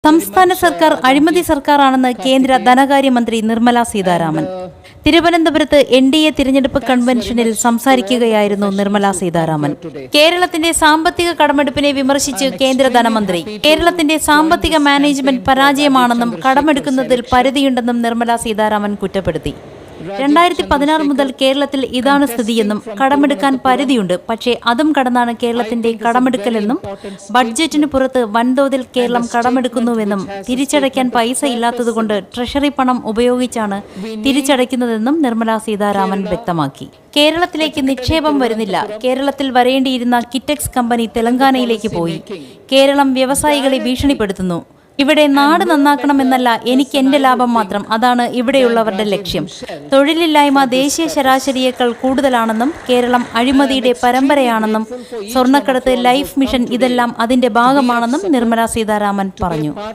സംസ്ഥാന സർക്കാർ അഴിമതി സർക്കാരാണെന്ന് കേന്ദ്ര ധനകാര്യമന്ത്രി നിർമ്മല സീതാരാമൻ. തിരുവനന്തപുരത്ത് NDA തിരഞ്ഞെടുപ്പ് കൺവെൻഷനിൽ സംസാരിക്കുകയായിരുന്നു നിർമ്മല സീതാരാമൻ. കേരളത്തിന്റെ സാമ്പത്തിക കടമെടുപ്പിനെ വിമർശിച്ച് കേന്ദ്ര ധനമന്ത്രി. കേരളത്തിന്റെ സാമ്പത്തിക മാനേജ്മെന്റ് പരാജയമാണെന്നും കടമെടുക്കുന്നതിൽ പരിധിയുണ്ടെന്നും നിർമ്മല സീതാരാമൻ കുറ്റപ്പെടുത്തി. 2016 മുതൽ കേരളത്തിൽ ഇതാണ് സ്ഥിതിയെന്നും കടമെടുക്കാൻ പരിധിയുണ്ട്, പക്ഷേ അതും കടന്നാണ് കേരളത്തിന്റെ കടമെടുക്കലെന്നും ബഡ്ജറ്റിന് പുറത്ത് വൻതോതിൽ കേരളം കടമെടുക്കുന്നുവെന്നും തിരിച്ചടയ്ക്കാൻ പൈസ ഇല്ലാത്തതുകൊണ്ട് ട്രഷറി പണം ഉപയോഗിച്ചാണ് തിരിച്ചടയ്ക്കുന്നതെന്നും നിർമ്മല സീതാരാമൻ വ്യക്തമാക്കി. കേരളത്തിലേക്ക് നിക്ഷേപം വരുന്നില്ല. കേരളത്തിൽ വരേണ്ടിയിരുന്ന കിറ്റക്സ് കമ്പനി തെലങ്കാനയിലേക്ക് പോയി. കേരളം വ്യവസായികളെ ഭീഷണിപ്പെടുത്തുന്നു. ഇവിടെ നാട് നന്നാക്കണമെന്നല്ല, എനിക്ക് എന്റെ ലാഭം മാത്രം, അതാണ് ഇവിടെയുള്ളവരുടെ ലക്ഷ്യം. തൊഴിലില്ലായ്മ ദേശീയ ശരാശരിയേക്കാൾ കൂടുതലാണെന്നും കേരളം അഴിമതിയുടെ പരമ്പരയാണെന്നും സ്വർണ്ണക്കടത്ത്, ലൈഫ് മിഷൻ ഇതെല്ലാം അതിന്റെ ഭാഗമാണെന്നും നിർമ്മല സീതാരാമൻ പറഞ്ഞു.